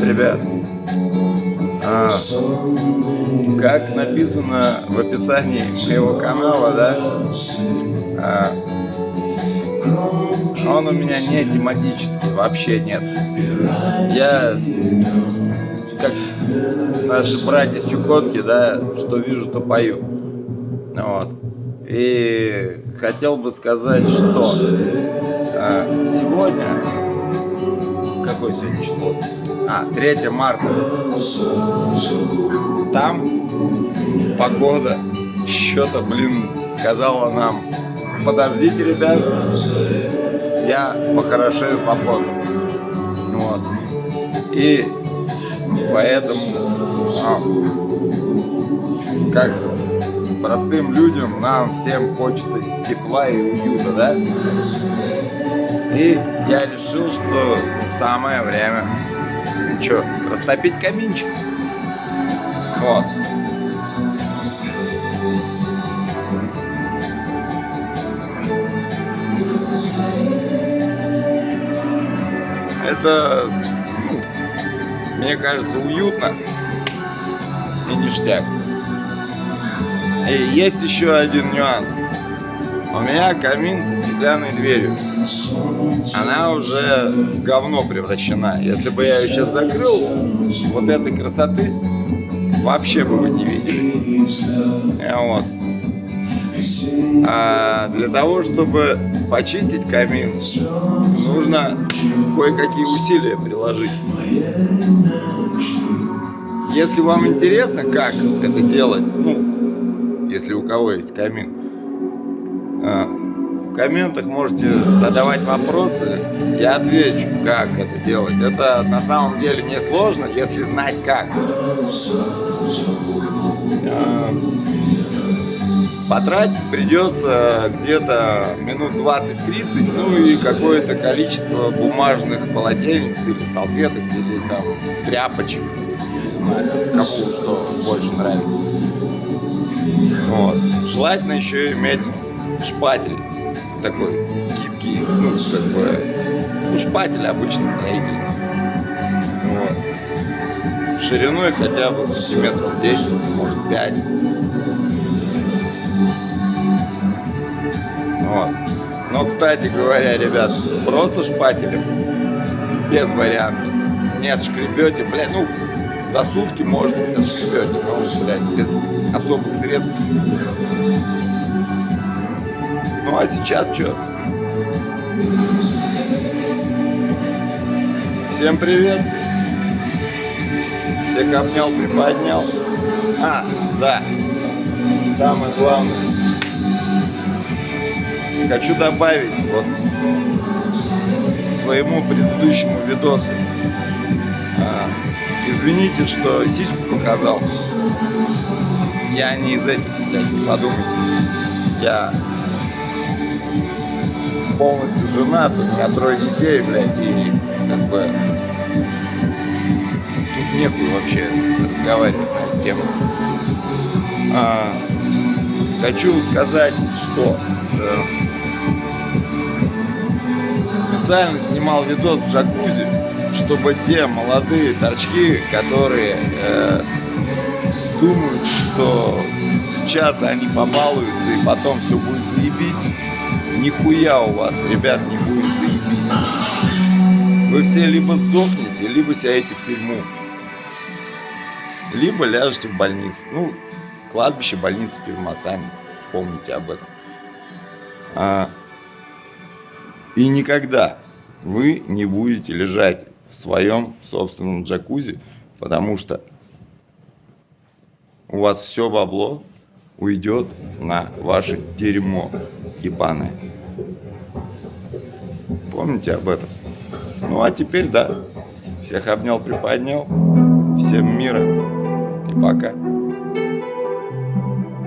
ребят. Как написано в описании моего канала, да, он у меня не тематический, вообще нет. Я, как наши братья с Чукотки, да, что вижу, то пою. Вот. И хотел бы сказать, что сегодня, какое сегодня число? 3 марта. Там погода что-то, сказала нам: подождите, ребят, я похорошею попозже. Вот. И поэтому, как простым людям, нам всем хочется тепла и уюта, да? И я решил, что самое время растопить каминчик. Вот. Это, мне кажется, уютно и ништяк. И есть еще один нюанс. У меня камин со стеклянной дверью. Она уже в говно превращена. Если бы я ее сейчас закрыл, вот этой красоты вообще бы вы не видели. Вот. А для того, чтобы почистить камин, нужно кое-какие усилия приложить. Если вам интересно, как это делать, если у кого есть камин, в комментах можете задавать вопросы, я отвечу, как это делать. Это на самом деле не сложно, если знать как. Потратить придется где-то минут 20-30, ну и какое-то количество бумажных полотенец или салфеток, или там тряпочек, не знаю, кому что больше нравится. Вот. Желательно еще иметь шпатель такой гибкий, шпатель обычный строительный. Вот. Шириной хотя бы сантиметров 10, может 5. Вот. Но, кстати говоря, ребят, просто шпателем без вариантов. Не отшкребете, за сутки, может быть, отшкребете, но, без особых средств. Ну а сейчас что? Всем привет! Всех обнял, приподнял. Да, самое главное. Хочу добавить к своему предыдущему видосу. Извините, что сиську показал. Я не из этих, не подумайте. Я полностью женат, у меня 3 детей, и тут нехуй вообще разговаривать на эту тему. Хочу сказать, что специально снимал видос в джакузи, чтобы те молодые торчки, которые думают, что сейчас они побалуются и потом все будет заебись, нихуя у вас, ребят, не будет заебись. Вы все либо сдохнете, либо сядете в тюрьму, либо ляжете в больницу. Кладбище, больница, тюрьма, сами помните об этом. И никогда вы не будете лежать в своем собственном джакузи, потому что у вас все бабло уйдет на ваше дерьмо ебаное. Помните об этом? А теперь да. Всех обнял, приподнял. Всем мира и пока.